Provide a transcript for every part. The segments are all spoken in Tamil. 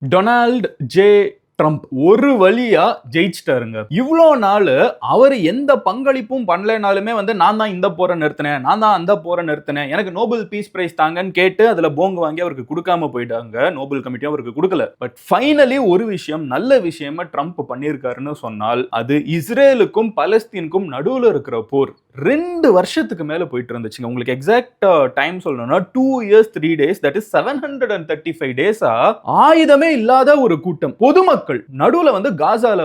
டொனால்ட் ஜே ட்ரம்ப் ஒரு வழியா ஜெயிச்சிட்டாருங்க. இவ்வளோ நாள் அவர் எந்த பங்களிப்பும் பண்ணலனாலுமே நான் தான் இந்த போரை நிறுத்தினேன், நான் தான் அந்த போரை நிறுத்தினேன், எனக்கு நோபல் பீஸ் பிரைஸ் தாங்கன்னு கேட்டு அதுல போங்க வாங்கி அவருக்கு கொடுக்காம போயிட்டாங்க. நோபல் கமிட்டியும் அவருக்கு கொடுக்கல. பட் ஃபைனலி ஒரு விஷயம், நல்ல விஷயமா ட்ரம்ப் பண்ணியிருக்காருன்னு சொன்னால் அது இஸ்ரேலுக்கும் பலஸ்தீனுக்கும் நடுவில் இருக்கிற போர் 2 வருஷத்துக்கு மேல போயிட்டு இருந்துச்சுங்க. உங்களுக்கு எக்ஸாக்ட் டைம் சொல்லணும்னா 2 years 3 days, that is 735 டேஸா ஆயுதமே இல்லாத ஒரு கூட்டம் பொதுமக்கள் நடுவுல காசால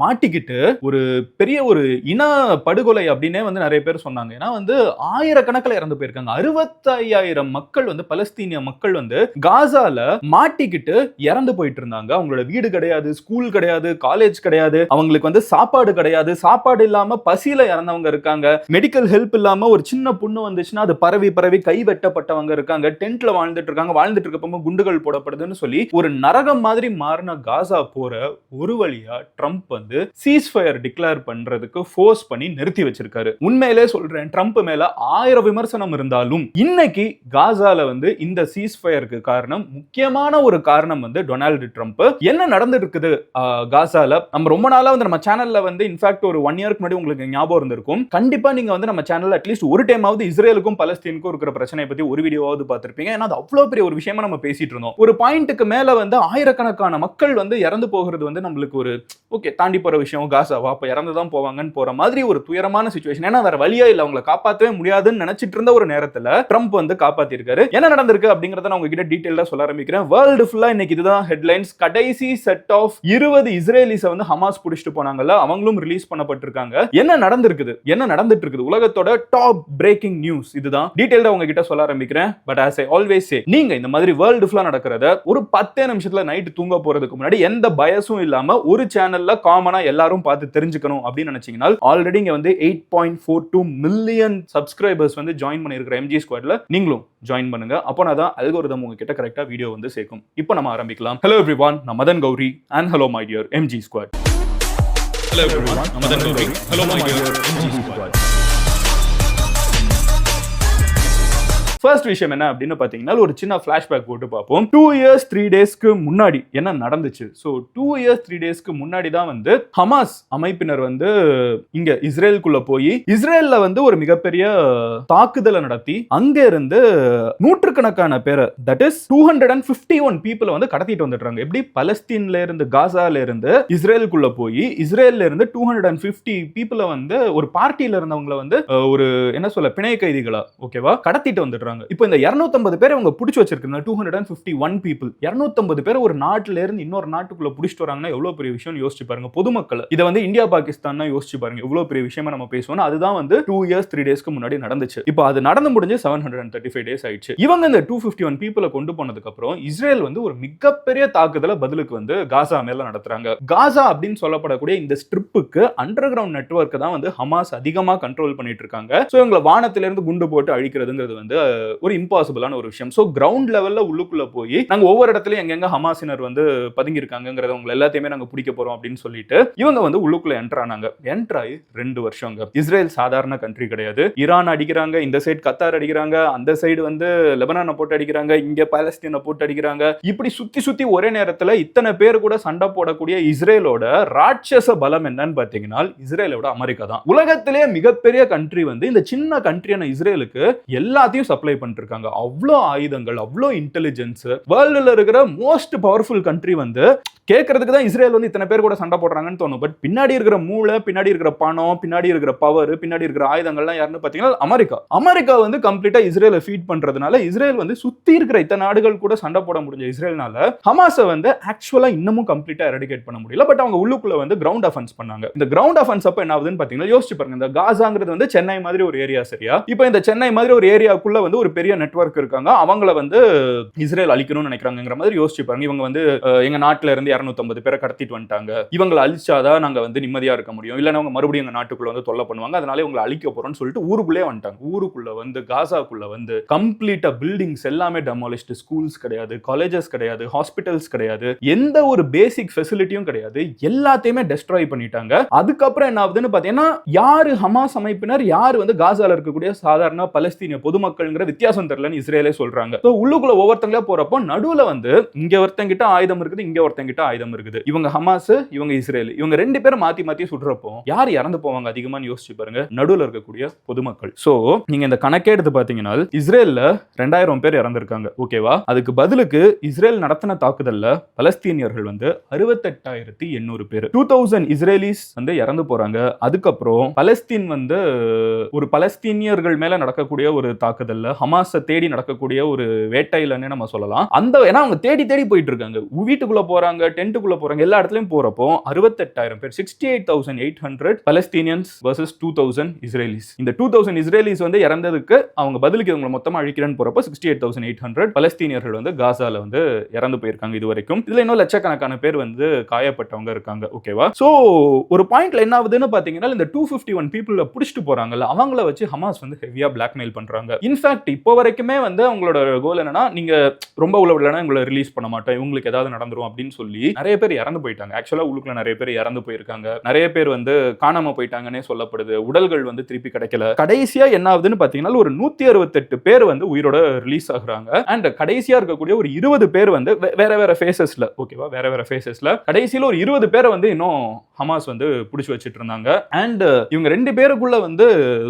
மாட்டிக்கிட்டு ஒரு பெரிய ஒரு இன படுகொலை அப்படின்னே நிறைய பேர் சொன்னாங்க. ஏன்னா ஆயிரக்கணக்கில் இறந்து போயிருக்காங்க. 65,000 மக்கள் பலஸ்தீனிய மக்கள் காசால மாட்டிக்கிட்டு இறந்து போயிட்டு இருந்தாங்க. அவங்களோட வீடு கிடையாது, ஸ்கூல் கிடையாது, காலேஜ் கிடையாது, அவங்களுக்கு சாப்பாடு கிடையாது, சாப்பாடு இல்லாம பசியில இறந்தவங்க இருக்காங்க, மெடிக்கல் ஹெல்ப் இல்லாம ஒரு சின்ன புண்ணு வந்துச்சுன்னா அது பரவி பரவி கை வெட்டப்பட்டவங்க இருக்காங்க, டென்ட்ல வாழ்ந்துட்டு இருக்காங்க, வாழ்ந்துட்டு இருக்கப்போ குண்டுகள் போடப்படுதுன்னு சொல்லி ஒரு நரகம் மாதிரி மாறின காசா போற ஒரு வழியா ட்ரம்ப் சீஸ்ஃபயர் டிக்ளேர் பண்றதுக்கு ஃபோர்ஸ் பண்ணி நிறுத்தி வச்சிருக்காரு. உண்மையிலே சொல்றேன், ட்ரம்ப் மேல 1000 விமர்சனம் இருந்தாலும் இன்னைக்கு காசால இந்த சீஸ்ஃபயருக்கு காரணம், முக்கியமான ஒரு காரணம் டொனால்டு ட்ரம்ப். என்ன நடந்துட்டு இருக்குது காசால? நம்ம ரொம்ப நாளா நம்ம சேனல்ல இன்ஃபேக்ட் ஒரு 1 இயருக்கு முன்னாடி உங்களுக்கு ஞாபகம் இருந்திருக்கும், கண்டிப்பா நீங்க நம்ம சேனல்ல அட்லீஸ்ட் ஒரு டைமாவது இஸ்ரேலுக்கும் பலஸ்தீனுக்கும் இருக்கிற பிரச்சனையை பத்தி ஒரு வீடியோவாவது பார்த்திருப்பீங்க. ஏன்னா அது அவ்வளவு பெரிய ஒரு விஷயமா நம்ம பேசிட்டு இருந்தோம். ஒரு பாயிண்ட்டுக்கு மேல ஆயிரக்கணக்கான மக்கள் இறந்து போகிறது நம்மளுக்கு ஒரு ஓகே தாண்டி போற விஷயம். காசாவா அப்ப இறந்து தான் போவாங்கன்னு போற மாதிரி ஒரு துயரமான சிச்சுவேஷன். ஏன்னா வேற வழியா இல்ல, அவங்களை காப்பாற்றவே முடியாதுன்னு நினைச்சிட்டு இருந்த ஒரு நேரத்துல ட்ரம்ப் காப்பாத்தி இருக்காரு. என்ன நடந்திருக்கு அப்படிங்கறத நான் உங்ககிட்ட டீடைலா சொல்ல ஆரம்பிக்கிறேன். வேர்ல்டு ஃபுல்லா இன்னைக்கு இதுதான் ஹெட்லைன்ஸ். கடைசி செட் ஆஃப் 20 இஸ்ரேலிஸ் ஹமாஸ் புடிச்சிட்டு போனாங்கல்ல, அவங்களும் ரிலீஸ் பண்ணப்பட்டிருக்காங்க. என்ன நடந்திருக்குது, என்ன நடந்துட்டு இருக்குது, உலகத்தோட டாப் பிரேக்கிங் நியூஸ் இதுதான். டீடைலா உங்ககிட்ட சொல்ல ஆரம்பிக்கிறேன். But as I always say, நீங்க இந்த மாதிரி வேர்ல்டு ஃபுல்லா நடக்கிறத ஒரு 10 நிமிஷத்துல நைட் தூங்க போறதுக்கு முன்னாடி எந்த பயசும் இல்லாம ஒரு சேனல்ல காமனா எல்லாரும் பார்த்து தெரிஞ்சுக்கணும் அப்படின்னு நினைச்சீங்கன்னா ஆல்ரெடி இங்க 8.42 மில்லியன் சப்ஸ்கிரைபர்ஸ் ஜாயின் பண்ணிருக்கிற எம்ஜி ஸ்குவாட்ல நீங்களும் ஜாயின் பண்ணுங்க. அப்போனா தான் அல்கோரிதம் உங்ககிட்ட கரெக்டா வீடியோ சேர்க்கும். இப்போ நம்ம ஆரம்பிக்கலாம். ஹலோ எவ்ரிவான், நான் Madhan Gowri and hello my dear MG squad. Hello everyone, I'm Madan Gowri. Hello my dear MG Squad. First விஷயம் என்ன அப்படின்னு பாத்தீங்கன்னா ஒரு சின்ன ஃபிளாஷ்பேக் போட்டு பார்ப்போம். 2 years 3 daysக்கு முன்னாடி என்ன நடந்துச்சு? ஸோ 2 years 3 daysக்கு முன்னாடி தான் ஹமாஸ் அமைப்பினர் இங்க இஸ்ரேலுக்குள்ள போய் இஸ்ரேல்ல ஒரு மிகப்பெரிய தாக்குதலை நடத்தி அங்க இருந்து நூற்றுக்கணக்கான பேரை, தட் இஸ் 251 பீப்புளை கடத்திட்டு வந்துடுறாங்க. எப்படி? பலஸ்தீன்ல இருந்து காசால இருந்து இஸ்ரேலுக்குள்ள போய் இஸ்ரேல்ல இருந்து 250 பீப்புளை ஒரு பார்ட்டியில இருந்தவங்களை ஒரு என்ன சொல்ல பிணை கைதிகளா ஓகேவா கடத்திட்டு வந்துடுறாங்க. இப்போ இந்த 250 பேரை அவங்க புடிச்சு வச்சிருக்காங்க. 251 people 250 பேர் ஒரு நாட்டுல இருந்து இன்னொரு நாட்டுக்குள்ள புடிச்சிட்டு வராங்கன்னா எவ்வளவு பெரிய விஷயம் யோசிச்சு பாருங்க. பொதுமக்கள் இதை இந்தியா பாகிஸ்தான் யோசிச்சு பாருங்க எவ்வளவு பெரிய விஷயமா நம்ம பேசுவோம். அதுதான் 2 years 3 daysக்கு முன்னாடி நடந்துச்சு. இப்போ அது நடந்து முடிஞ்சு 735 days ஆயிடுச்சு. இவங்க இந்த 251 பீப்புளை கொண்டு போனதுக்கு அப்புறம் இஸ்ரேல் ஒரு மிகப்பெரிய தாக்குதலை பதிலுக்கு காசா மேல நடத்துறாங்க. காசா அப்படின்னு சொல்லப்படக்கூடிய இந்த ஸ்ட்ரிப்புக்கு அண்டர் கிரவுண்ட் நெட்வொர்க் தான் ஹமாஸ் அதிகமா கண்ட்ரோல் பண்ணிட்டு இருக்காங்க. சோ இவங்களை வானத்தில இருந்து குண்டு போட்டு அழிக்கிறதுங்கிறது ஒரு இம்பாசிபிளான ஒரு விஷயம். சோ கிரவுண்ட் லெவல்ல உள்ளுக்குள்ள போய் நாங்க ஒவ்வொரு இடத்துலயும் எங்கெங்க ஹமாஸினர் பதுங்கி இருக்காங்கிறத உங்களை எல்லாத்தையுமே நாங்க பிடிக்க போறோம் அப்படின்னு சொல்லிட்டு இவங்க உள்ளுக்குள்ள என்டர் ஆனாங்க. என்டர் ஆகி 2 வருஷங்க. இஸ்ரேல் சாதாரண கண்ட்ரி கிடையாது. ஈரான் அடிக்கிறாங்க, இந்த சைடு கத்தார் அடிக்கிறாங்க, அந்த சைடு லெபனானை போட்டு அடிக்கிறாங்க, இங்க பாலஸ்தீனை போட்டு அடிக்கிறாங்க. இப்படி சுத்தி சுத்தி ஒரே நேரத்துல இத்தனை பேர் கூட சண்டை போடக்கூடிய இஸ்ரேலோட ராட்சச பலம் என்னன்னு பாத்தீங்கன்னா இஸ்ரேலோட அமெரிக்கா தான். உலகத்திலே மிகப்பெரிய கண்ட்ரி இந்த சின்ன கண்ட்ரியான இஸ்ரேலுக்கு எல்லாத்தையும் சப்ளை பண்ணிட்டு இருக்காங்க. அவ்வளோ ஆயுதங்கள், அவ்வளோ இன்டெலிஜென்ஸ், வேர்ல்டுல இருக்கிற மோஸ்ட் பவர்ஃபுல் கண்ட்ரி கேட்கறதுக்கு தான் இஸ்ரேல் இத்தனை பேர் கூட சண்டை போடுறாங்கன்னு தோணும். பட் பின்னாடி இருக்கிற மூளை, பின்னாடி இருக்கிற பணம், பின்னாடி இருக்கிற பவர், பின்னாடி இருக்கிற ஆயுதங்கள்லாம் யாருன்னு பாத்தீங்கன்னா அமெரிக்கா. அமெரிக்கா கம்ப்ளீட்டா இஸ்ரேலை ஃபீட் பண்றதுனால இஸ்ரேல் சுத்தி இருக்கிற இத்தனை நாடுகள் கூட சண்டை போட முடிஞ்ச இஸ்ரேல்னால ஹமாஸை ஆக்சுவலா இன்னமும் கம்ப்ளீட்டா எரடிகேட் பண்ண முடியல. பட் அவங்க உள்ளுக்குள்ள கிரவுண்ட் அஃபென்ஸ் பண்ணாங்க. இந்த கிரவுண்ட் அஃபென்ஸ் அப்ப என்ன ஆகுதுன்னு பாத்தீங்கன்னா யோசிச்சு பாருங்க. இந்த காசாங்கிறது சென்னை மாதிரி ஒரு ஏரியா, சரியா? இப்போ இந்த சென்னை மாதிரி ஒரு ஏரியாக்குள்ள ஒரு பெரிய நெட்வொர்க் இருக்காங்க. அவங்கள இஸ்ரேல் அழிக்கணும்னு நினைக்கிறாங்கங்கிற மாதிரி யோசிச்சு பாருங்க. இவங்க எங்க நாட்டுல இருந்து 250 பேரை கடத்திட்டு வந்துட்டாங்க, இவங்களை அழிச்சாதான் நாங்க வந்து நிம்மதியா இருக்க முடியும், இல்லைன்னா அவங்க மறுபடியும் எங்க நாட்டுக்குள்ள வந்து தொல்லை பண்ணுவாங்க, அதனால இவங்களை அழிக்க போறோம்னு சொல்லிட்டு ஊருக்குள்ளே வந்துட்டாங்க. ஊருக்குள்ள வந்து காசாக்குள்ள வந்து கம்ப்ளீட்டா பில்டிங்ஸ் எல்லாமே டெமாலிஷ்டு, ஸ்கூல்ஸ் கிடையாது, காலேஜஸ் கிடையாது, ஹாஸ்பிட்டல்ஸ் கிடையாது, எந்த ஒரு பேசிக் ஃபெசிலிட்டியும் கிடையாது, எல்லாத்தையுமே டெஸ்ட்ராய் பண்ணிட்டாங்க. அதுக்கப்புறம் என்ன ஆகுதுன்னு பாத்தீங்கன்னா, யாரு ஹமாஸ் அமைப்பினர், யாரு வந்து காசால இருக்கக்கூடிய சாதாரண பலஸ்தீனிய பொதுமக்கள்ங்கிற வித்தியாசம் தெரியலன்னு இஸ்ரேலே சொல்றாங்க. சோ உள்ளுக்குள்ள ஒவ்வொருத்தங்களே போறப்போ நடுவுல வந்து இங்க ஒருத்தங்கிட்ட ஆயுதம் இருக்குது, இங்க ஒருத்தங்கிட்ட ஆயுதம் இருக்குது. இவங்க ஹமாஸ், இவங்க இஸ்ரேல், இவங்க ரெண்டு பேரும் மாத்தி மாத்தி சுடுறப்போ யார் இறந்து போவாங்க அதிகமா யோசிச்சு பாருங்க, நடுவுல இருக்கக்கூடிய பொதுமக்கள். சோ நீங்க இந்த கணக்கே எடுத்து பாத்தீங்கன்னா இஸ்ரேல்ல 2000 பேர் இறந்திருக்காங்க. ஓகேவா? அதுக்கு பதிலுக்கு இஸ்ரேல் நடத்தின தாக்குதல்ல பலஸ்தீனியர்கள் வந்து 68,800 பேர், 2000 இஸ்ரேலிஸ் வந்து இறந்து போறாங்க. அதுக்கப்புறம் பலஸ்தீன் வந்து ஒரு பலஸ்தீனியர்கள் மேல நடக்கக்கூடிய ஒரு தாக்குதல்ல, ஹமாஸை தேடி நடக்கக்கூடிய ஒரு வேட்டையிலன்னு நம்ம சொல்லலாம். அந்த ஏன்னா அவங்க தேடி தேடி போயிட்டு இருக்காங்க, வீட்டுக்குள்ள போறாங்க, டென்ட்டுக்குள்ள போறாங்க, எல்லா இடத்துலயும் போறப்போ 68,000 பேர், 68,800 பலஸ்தீனியன்ஸ் வர்சஸ் 2000 இஸ்ரேலிஸ். இந்த 2000 இஸ்ரேலிஸ் வந்து இறந்ததுக்கு அவங்க பதிலுக்கு இவங்க மொத்தமா அழிக்கிறேன்னு போறப்போ 68,800 பலஸ்தீனியர்கள் வந்து காசால வந்து இறந்து போயிருக்காங்க இதுவரைக்கும். இதுல இன்னும் லட்சக்கணக்கான பேர் வந்து காயப்பட்டவங்க இருக்காங்க. ஓகேவா? சோ ஒரு பாயிண்ட்ல என்ன ஆகுதுன்னு பாத்தீங்கன்னா, இந்த 251 பீப்புள புடிச்சிட்டு போறாங்கல்ல, அவங்கள வச்சு ஹமாஸ் வந்து ஹெவியா பிளாக்மெயில் பண்றாங்க. இன்ஃபேக்ட் இப்போ வரைக்குமே வந்து அவங்களோட கோல் என்னன்னா, நீங்க ரொம்ப உள்ள விடலனா உங்களை ரிலீஸ் பண்ண மாட்டோம், இவங்களுக்கு ஏதாவது நடந்துரும் அப்படின்னு சொல்லி நிறைய பேர் இறந்து போயிட்டாங்க. ஆக்சுவலா உள்ளுக்குள்ள நிறைய பேர் இறந்து போயிருக்காங்க, நிறைய பேர் வந்து காணாம போயிட்டாங்கன்னே சொல்லப்படுது, உடல்கள் வந்து திருப்பி கிடைக்கல. கடைசியா என்ன ஆகுதுன்னு பாத்தீங்கன்னா, ஒரு 168 பேர் வந்து உயிரோட ரிலீஸ் ஆகுறாங்க. அண்ட் கடைசியா இருக்கக்கூடிய ஒரு 20 பேர் வந்து வேற வேற ஃபேசஸ்ல, ஓகேவா, வேற வேற ஃபேசஸ்ல கடைசியில ஒரு 20 பேரை வந்து இன்னும் ஹமாஸ் வந்து பிடிச்சு வச்சிட்டு இருந்தாங்க. அண்ட் இவங்க ரெண்டு பேருக்குள்ள வந்து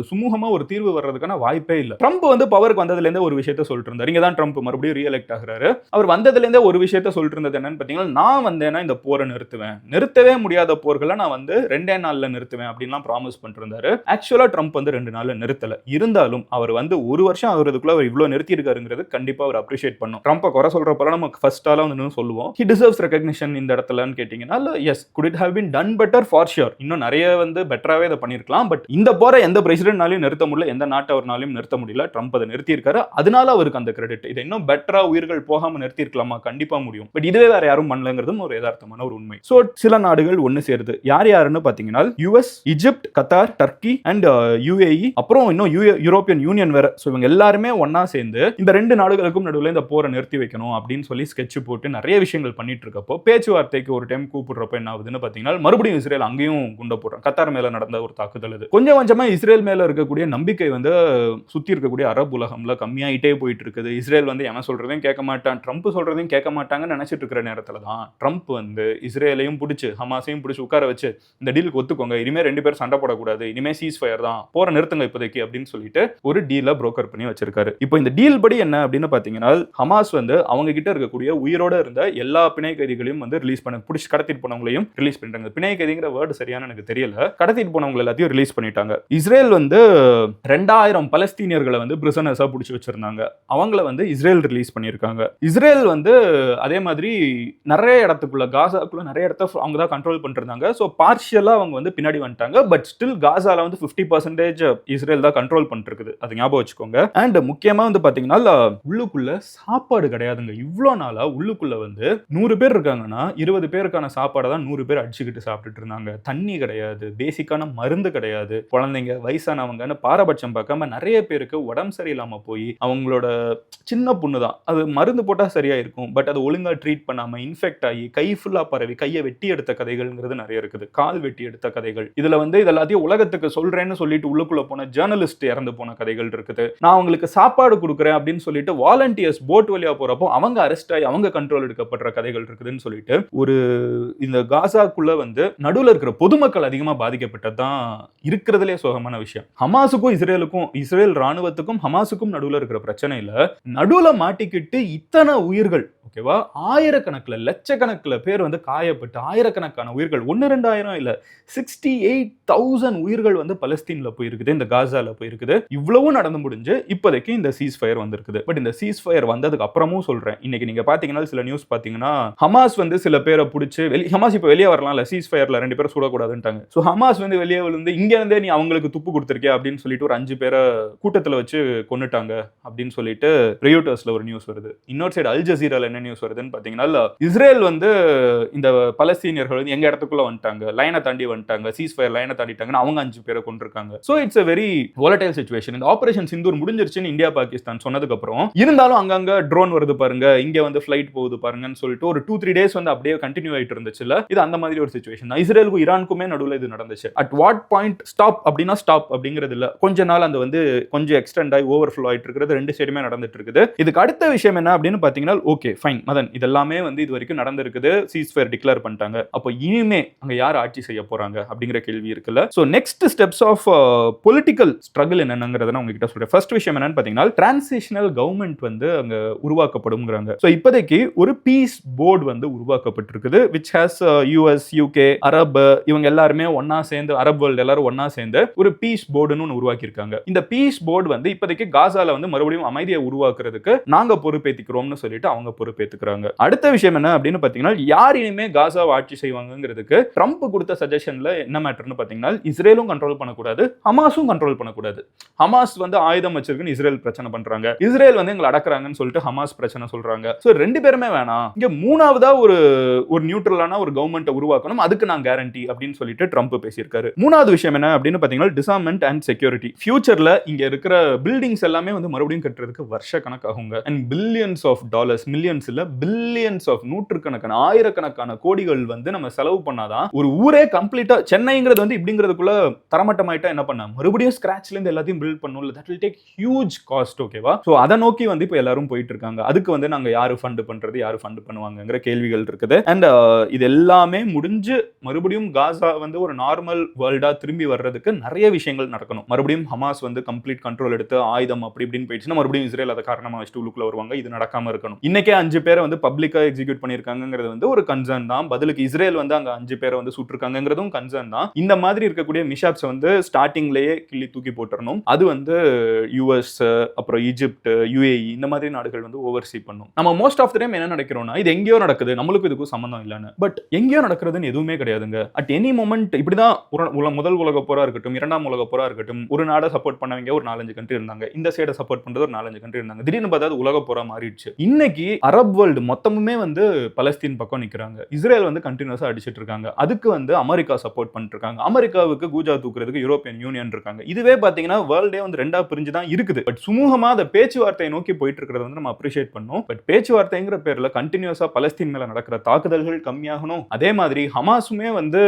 சுமூகமா ஒரு தீர்வு வர்றதுக்கான வாய்ப்பே இல்ல. ட்ரம்ப் வந்து பவருக்கு வந்ததுல இருந்தே ஒரு விஷயத்தை சொல்லிட்டு இருந்தார். இங்க தான் ட்ரம்ப் மறுபடியும் ரீஎலெக்ட் ஆகுறாரு. அவர் வந்ததுல இருந்தே ஒரு விஷயத்தை சொல்லிட்டு இருந்தது என்னன்னு பாத்தீங்கன்னா, நான் வந்தேன்னா இந்த போரை நிறுத்துவேன், நிறுத்தவே முடியாத போர்களை நான் வந்து 2 நாள்ல நிறுத்துவேன் அப்படின்லாம் ப்ராமிஸ் பண்ணிட்டு இருந்தாரு. ஆக்சுவலா ட்ரம்ப் வந்து 2 நாள்ல நிறுத்தல. இருந்தாலும் அவர் வந்து ஒரு வருஷம் ஆகுறதுக்குள்ள அவர் இவ்வளவு நிறுத்தி இருக்காருங்கிறது கண்டிப்பா அவர் அப்ரிஷியேட் பண்ணும். ட்ரம்பை குறை சொல்றப்ப நம்ம ஃபர்ஸ்ட் ஆலா வந்து சொல்லுவோம், he deserves recognition இந்த இடத்துலன்னு கேட்டீங்கன்னா, S, could it have been done better for sure. இன்னும் நிறைய வந்து பெட்டராவே இதை பண்ணிருக்கலாம். பட் இந்த போரை எந்த பிரசிடென்ட்னாலையும் நிறுத்த முடியல, எந்த நாட்டவர்னாலையும் நிறுத்த முடியல. ட்ரம்ப் அதை நிறுத்தி இருக்காரு, அதனால அவருக்கு அந்த கிரெடிட். இதை இன்னும் பெட்டரா உயிர்கள் போகாம நிறுத்தி இருக்கலாமா? கண்டிப்பா முடியும். பட் இதுவே வேற யாரும் பண்ணலங்கிறதும் ஒரு யதார்த்தமான ஒரு உண்மை. சோ சில நாடுகள் ஒன்னு சேருது. யார் யாருன்னு பாத்தீங்கன்னா, US, Egypt, Qatar, Turkey and UAE, அப்புறம் இன்னும் யூரோப்பியன் யூனியன் வேற. சோ இவங்க எல்லாருமே ஒன்னா சேர்ந்து இந்த ரெண்டு நாடுகளுக்கும் நடுவில் இந்த போரை நிறுத்தி வைக்கணும் அப்படின்னு சொல்லி ஸ்கெட்ச் போட்டு நிறைய விஷயங்கள் பண்ணிட்டு இருக்கப்போ, பேச்சுவார்த்தைக்கு ஒரு டைம் கூப்பிடுறப்ப என்ன ஆகுதுன்னு பாத்தீங்கன்னா, மறுபடியும் இஸ்ரேல் அங்கேயும் குண்ட போடுறாங்க. கத்தார் மேல நடந்த ஒரு தாக்குதல் இது. கொஞ்சம் கொஞ்சமா இஸ்ரேல் மேல இருக்கக்கூடிய நம்பிக்கை வந்து சுத்தி இருக்கக்கூடிய அரபு உலகம்ல கம்மியாயிட்டே போயிட்டு இருக்குது. இஸ்ரேல் வந்து எவன் சொல்றதையும் கேட்க மாட்டான், ட்ரம்ப் சொல்றதையும் கேட்க மாட்டாங்கன்னு நினைச்சிட்டு இருக்கிற நேரத்துல தான் ட்ரம்ப் வந்து இஸ்ரேலையும் பிடிச்சு ஹமாஸையும் பிடிச்சு உட்கார வச்சு இந்த டீலுக்கு ஒத்துக்கோங்க, இனிமே ரெண்டு பேரும் சண்டை போடக்கூடாது, இனிமே சீஸ் ஃபயர் தான், போற நிறுத்துங்க இப்போதைக்கு அப்படின்னு சொல்லிட்டு ஒரு டீலை புரோக்கர் பண்ணி வச்சிருக்காரு. இப்போ இந்த டீல் படி என்ன அப்படின்னு பாத்தீங்கன்னா, ஹமாஸ் வந்து அவங்க கிட்ட இருக்கக்கூடிய உயிரோட இருந்த எல்லா பிணை கைதிகளையும் வந்து ரிலீஸ் பண்ண, பிடிச்சி கடத்திட்டு போனவங்களையும் ரிலீஸ் பண்ணிட்டாங்க. பிணை கைதிங்கிற வேர்டு சரியான எனக்கு தெரியல, கடத்திட்டு போனவங்க எல்லாத்தையும் ரிலீஸ் பண்ணிட்டாங்க. இஸ்ரேல் வந்து 2000 பலஸ்தீனியர்களை வந்து பிரிசனர்ஸா பிடிச்சி வச்சிருந்தாங்க, அவங்கள வந்து இஸ்ரேல் ரிலீஸ் பண்ணியிருக்காங்க. இஸ்ரேல் வந்து அதே மாதிரி நிறைய இடத்துக்குள்ள, காசாக்குள்ள நிறைய இடத்த அவங்க தான் கண்ட்ரோல் பண்ணிட்டு இருந்தாங்க. ஸோ பார்ஷியலா அவங்க வந்து பின்னாடி வந்துட்டாங்க. பட் ஸ்டில் காசால வந்து 50% இஸ்ரேல் தான் கண்ட்ரோல் பண்ணிட்டு இருக்குது, அது ஞாபகம் வச்சுக்கோங்க. அண்ட் முக்கியமா வந்து பாத்தீங்கன்னா, உள்ளுக்குள்ள சாப்பாடு கிடையாதுங்க. இவ்வளோ நாளா உள்ளுக்குள்ள வந்து 100 பேர் இருக்காங்கன்னா 20 பேருக்கான சாப்பாடை தான் 100 பேர் அடிச்சுக்கிட்டு சாப்பிட்டுட்டு இருந்தாங்க. தண்ணி கிடையாது, பேசிக்கான மருந்து கிடையாது, குழந்தைங்க வயசானவங்கன்னு பாரபட்சம் பார்க்காம நிறைய பேருக்கு உடம்பு சரியில்லாம போய், அவங்களோட சின்ன பொண்ணு தான், அது மருந்து போட்டா சரியா இருக்கும், பட் அது ஒழுங்கா ட்ரீட் பண்ணாம இன்ஃபெக்ட் ஆகி கை ஃபுல்லா பரவி கையை வெட்டி எடுத்த கதைகள்ங்கிறது நிறைய இருக்குது, கால் வெட்டி எடுத்த கதைகள். இதுல வந்து இதெல்லாத்தையும் உலகத்துக்கு சொல்றேன்னு சொல்லிட்டு உள்ளுக்குள்ள போன ஜேர்னலிஸ்ட் இறந்து போன கதைகள் இருக்குது. நான் அவங்களுக்கு சாப்பாடு கொடுக்குறேன் அப்படின்னு சொல்லிட்டு வாலண்டியர்ஸ் போட் வழியா போறப்போ அவங்க அரெஸ்ட் ஆகி அவங்க கண்ட்ரோல் எடுக்கப்படுற கதைகள் இருக்குதுன்னு சொல்லிட்டு ஒரு இந்த காசாக்குள்ள வந்து நடுவில் இருக்கிற பொதுமக்கள் அதிகமா பாதிக்கப்பட்டதான் இருக்கிறதுலே சோகமான விஷயம். ஹமாஸுக்கும் இஸ்ரேலுக்கும், இஸ்ரேல் ராணுவத்துக்கும் ஹமாஸுக்கும் நடுவில் இருக்கிற பிரச்சனையில நடுவில் மாட்டிக்கிட்டு இத்தனை உயிர்கள், ஓகேவா, ஆயிரக்கணக்கில் லட்சக்கணக்கில் பேர் வந்து காயப்பட்டு ஆயிரக்கணக்கான உயிர்கள், 1-2 இல்ல 68,000 உயிர்கள் வந்து பலஸ்தீன்ல போயிருக்குது, இந்த காசால போயிருக்குது. இவ்வளவும் நடந்து முடிஞ்சு இப்போதைக்கு இந்த சீஸ் ஃபயர் வந்திருக்குது. பட் இந்த சீஸ் ஃபயர் வந்ததுக்கு அப்புறமும் சொல்றேன், இன்னைக்கு நீங்க பாத்தீங்கன்னா சில நியூஸ் பாத்தீங்கன்னா, ஹமாஸ் வந்து சில பேரை பிடிச்சு ஹமாஸ் இப்ப வெளியே வரலாம்ல, சீஸ் ஃபயர்ல 2 பேரை சுடக்கூடாதுன்ட்டாங்க. ஸோ ஹமாஸ் வந்து வெளியே விழுந்து இங்க இருந்தே நீ அவங்களுக்கு துப்பு கொடுத்துருக்கியா அப்படின்னு சொல்லிட்டு ஒரு 5 பேரை கூட்டத்தில் வச்சு கொன்னுட்டாங்க அப்படின்னு சொல்லிட்டு ரியூட்டர்ஸ்ல ஒரு நியூஸ் வருது. இன்னொரு சைடு அல் ஜசீரால என்ன என்ன நியூஸ் வருதுன்னு பாத்தீங்கன்னா இஸ்ரேல் வந்து இந்த பலஸ்தீனியர்கள் வந்து எங்க இடத்துக்குள்ள வந்துட்டாங்க, லைனை தாண்டி வந்துட்டாங்க, சீஸ்ஃபயர் லைனை தாண்டிட்டாங்கன்னு அவங்க 5 பேரை கொண்டிருக்காங்க. So it's a very volatile situation. இந்த ஆபரேஷன் சிந்தூர் முடிஞ்சிருச்சுன்னு இந்தியா பாகிஸ்தான் சொன்னதுக்கு அப்புறம் இருந்தாலும் அங்கங்க ட்ரோன் வருது பாருங்க, இங்க வந்து ஃபிளைட் போகுது பாருங்கன்னு சொல்லிட்டு ஒரு 2-3 டேஸ் வந்து அப்படியே கண்டினியூ ஆயிட்டு இருந்துச்சுல. இது அந்த மாதிரி ஒரு சிச்சுவேஷன் தான். இஸ்ரேலுக்கும் ஈரானுக்குமே நடுவுல இது நடந்துச்சு. அட் வாட் பாயிண்ட் ஸ்டாப் அப்படின்னா ஸ்டாப் அப்படிங்கிறது இல்ல, கொஞ்ச நாள் அந்த வந்து கொஞ்சம் எக்ஸ்டெண்ட் ஆகி ஓவர்ஃப்ளோ ஆயிட்டு இருக்கிறது ரெண்டு சைடுமே நடந்துட்டு இருக்குது. இதுக்கு அடுத்த விஷயம் என்ன அப்படின்னு பாத்தீங்கன்னா, ஓகே ஃபைன் மதன், இதெல்லாமே வந்து இது வரைக்கும் நடந்திருக்குது, சீஸ்ஃபயர் டிக்ளேர் பண்ணிட்டாங்க. அப்போ இனிமே அங்க யார் ஆட்சி செய்ய போறாங்க அப்படிங்கிற கேள்வி இருக்குல்ல. So next steps of political struggle என்னங்கிறத நான் உங்ககிட்ட சொல்றேன். ஃபர்ஸ்ட் விஷயம் என்னன்னு பாத்தீங்கன்னா, டிரான்சிஷனல் கவர்மெண்ட் வந்து அங்க உருவாக்கப்படும்ங்கறாங்க. சோ இப்போதைக்கு ஒரு பீஸ் போர்டு வந்து உருவாக்கப்பட்டிருக்குது, which has US, UK, Arab இவங்க எல்லாருமே ஒண்ணா சேர்ந்து, அரப் வேர்ல்ட் எல்லாரும் ஒண்ணா சேர்ந்து ஒரு பீஸ் போர்டுன்னு ஒன்று உருவாக்கி இருக்காங்க. இந்த பீஸ் போர்டு வந்து இப்போதைக்கு காசால வந்து மறுபடியும் அமைதியை உருவாக்குறதுக்கு நாங்க பொறுப்பேற்றுக்கிறோம்னு சொல்லிட்டு அவங்க பொறுப்பேற்றுக்கிறாங்க. அடுத்த விஷயம் என்ன அப்படின்னு பாத்தீங்கன்னா, யார் இனிமே காசாவை ஆட்சி செய்வாங்கிறதுக்கு ட்ரம்ப் கொடுத்த சஜஷன்ல என்ன மேட்டர்னு பாத்தீங்கன்னா, இஸ்ரேலும் கண்ட்ரோல் பண்ணக்கூடாது, ஹமாஸும் கண்ட்ரோல் பண்ணக்கூடாது. ஹமாஸ் வந்து ஆயுதம் வச்சிருக்குன்னு இஸ்ரேல் பிரச்சனை பண்றாங்க, இஸ்ரேல் வந்து எங்களை அடக்குறாங்கன்னு சொல்லிட்டு ஹமாஸ் பிரச்சனை சொல்றாங்க. சோ ரெண்டு பேருமே வேணாம், இங்க மூணாவதா ஒரு நியூட்ரலான ஒரு கவர்மெண்ட் உருவாக்கணும், அதுக்கு நான் கேரண்டி அப்படின்னு சொல்லிட்டு ட்ரம்ப் பேசியிருக்காரு. மூணாவது விஷயம் என்ன அப்படின்னு பாத்தீங்கன்னா, டிசார்ம்மென்ட் அண்ட் செக்யூரிட்டி. ஃபியூச்சர்ல இங்க இருக்கிற பில்டிங்ஸ் எல்லாமே வந்து மறுபடியும் கட்டுறதுக்கு வருஷ கணக்காகுங்க. And billions of dollars, millions இல்ல பில்லியன்ஸ் ஆஃப் நூற்றுக்கணக்கான ஆயிரக்கணக்கான கோடிகள் வந்து நம்ம செலவு பண்ணாதான் ஒரு ஊரே கம்ப்ளீட்டா, சென்னைங்கிறது வந்து இப்படிங்கிறதுக்குள்ள தரமட்டமாயிட்டா என்ன பண்ண, மறுபடியும் ஸ்கிராச்ல இருந்து எல்லாத்தையும் பில்ட் பண்ணணும். That will take huge cost. ஓகேவா? சோ அதை நோக்கி வந்து இப்போ எல்லாரும் போயிட்டு இருக்காங்க. அதுக்கு வந்து நாங்க யாரு ஃபண்ட் பண்றது, யாரு ஃபண்ட் பண்ணுவாங்கங்கிற கேள்விகள் இருக்குது. அண்ட் இது எல்லாமே முடிஞ்சு மறுபடியும் காசா வந்து ஒரு நார்மல் வேர்ல்டா திரும்பி வர்றதுக்கு நிறைய விஷயங்கள் நடக்கணும். மறுபடியும் ஹமாஸ் வந்து கம்ப்ளீட் கண்ட்ரோல் எடுத்து ஆயுதம் அப்படி இப்படின்னு போயிடுச்சுன்னா மறுபடியும் இஸ்ரேல் அதை காரணமா வச்சுட்டு உள்ளுக்குள்ள வருவாங்க. இது நடக்காம இருக்கணும். இன்னைக்கே 5 பேரை வந்து பப்ளிக்கா எக்ஸிக்யூட் பண்ணிருக்காங்கிறது வந்து ஒரு கன்சர்ன் தான். பதிலுக்கு இஸ்ரேல் வந்து அங்க 5 பேரை வந்து சுட்டிருக்காங்கிறதும் கன்சர்ன் தான். இந்த மாதிரி இருக்கக்கூடிய மிஷாப்ஸ் வந்து ஸ்டார்டிங்லயே கிள்ளி தூக்கி போட்டுறணும். அது வந்து யுஎஸ், அப்புறம் ஈஜிப்ட், UAE இந்த மாதிரி நாடுகள் வந்து ஓவர்சீ பண்ணும். நம்ம மோஸ்ட் ஆஃப் த டைம் என்ன நினைக்கிறோம்னா, இது எங்கேயோ நடக்குது, நம்மளுக்கு இதுக்கும் சம்பந்தம் இல்லைன்னு. பட் எங்கேயோ நடக்கிறதுன்னு எதுவுமே கிடையாதுங்க. அட் எனி மொமெண்ட் இப்படிதான் முதல் உலக போரா இருக்கட்டும், இரண்டாம் உலக போரா இருக்கட்டும், ஒரு நாடை சப்போர்ட் பண்ணவங்க ஒரு 4-5 கண்ட்ரி இருந்தாங்க, இந்த சைடை சப்போர்ட் பண்றது ஒரு 4-5 கண்ட்ரி இருந்தாங்க. திடீர்னு பார்த்தா உலக போரா மாறிடுச்சு. இன்னைக்கு அரப் வேர்ல்டு மொத்தமுமே வந்து பலஸ்தீன் பக்கம் நிக்கிறாங்க. இஸ்ரேல் வந்து கண்டினியூஸா அடிச்சிட்டு இருக்காங்க. அதுக்கு வந்து அமெரிக்கா சப்போர்ட் பண்ணிட்டு இருக்காங்க. அமெரிக்காவுக்கு கூஜா தூக்குறதுக்கு யூரோப்பியன் யூனியன் இருக்காங்க. இதுவே பாத்தீங்கன்னா வேர்ல்டே வந்து ரெண்டா பிரிஞ்சு தான் இருக்குது. பட் சுமூகமா அந்த பேச்சுவார்த்தையை நோக்கி போயிட்டு இருக்கிறத வந்து நம்ம அப்ரிஷியேட் பண்ணோம். பட் பேச்சுவார்த்தைங்கிற பேர்ல கண்டினியூஸா பலஸ்தீன் மேல நடக்கிற தாக்குதல்கள் கம்மியாகணும். அதே மாதிரி ஹமாஸுமே வந்து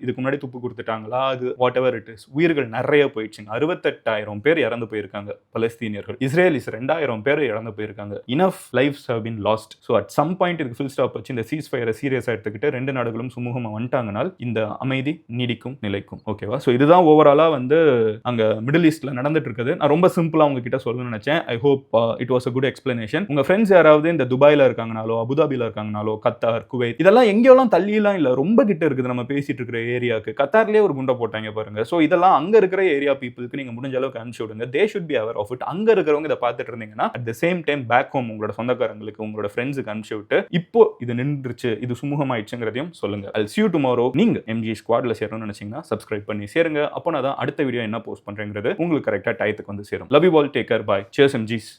இதுக்கு முன்னாடி துப்பு கொடுத்துட்டாங்களா, அது வாட் எவர் இட் இஸ், உயிர்கள் நிறைய போயிடுச்சுங்க. 68,000 பேர் இறந்து போயிருக்காங்க பலஸ்தீனியர்கள். இஸ்ரேலிஸ் 2,000 பேர் இறந்து போயிருக்காங்க. Enough lives have been lost. So at some point இதுக்கு ஃபுல் ஸ்டாப் வச்சு இந்த சீஸ்ஃபயரை சீரியஸா எடுத்துக்கிட்டு ரெண்டு நாடுகளும் சுமூகமா வந்துட்டாங்கனால் இந்த அமைதி நீடிக்கும், நிலைக்கும். ஓகேவா? ஸோ இதுதான் ஓவராலா வந்து அங்க மிடில் ஈஸ்ட்ல நடந்துட்டு இருக்குது. நான் ரொம்ப சிம்பிளா உங்ககிட்ட சொல்லணும்னு நினைச்சேன். I hope it was a good explanation. உங்க ஃப்ரெண்ட்ஸ் யாராவது இந்த துபாயில இருக்காங்கனாலோ, அபுதாபில இருக்காங்கனாலோ, கத்தார், குவைத் இதெல்லாம் எங்கேயோலாம் தள்ளியெல்லாம் இல்ல, ரொம்ப கிட்ட இருக்குது நம்ம பேசிட்டு இருக்கிற ஏரியாக்கு. கத்தார்லயே ஒரு குண்டை போட்டாங்க பாருங்க. சோ இதெல்லாம் அங்க இருக்கிற ஏரியா பீப்புளுக்கு நீங்க முடிஞ்ச அளவுக்கு அனுப்பிச்சு விடுங்க. They should be aware of it. அங்க இருக்கிறவங்க இதை பார்த்துட்டு இருந்தீங்கன்னா at the same time back home உங்களோட சொந்தக்காரங்களுக்கு, உங்களோட ஃப்ரெண்ட்ஸுக்கு அனுப்பிச்சு விட்டு இப்போ இது நின்றுச்சு, இது சுமூகமாயிடுச்சுங்கிறதையும் சொல்லுங்க. I'll see you tomorrow. நீங்க MG ஸ்குவாட்ல சேரணும்னு நினைச்சீங்கன்னா சப்ஸ்கிரைப் பண்ணி சேருங்க. அப்போனா தான் அடுத்த வீடியோ என்ன போஸ்ட் பண்றேங்கிறது உங்களுக்கு கரெக்டா டயத்துக்கு வந்து சேரும். Love you all, take care, bye. Cheers MGs.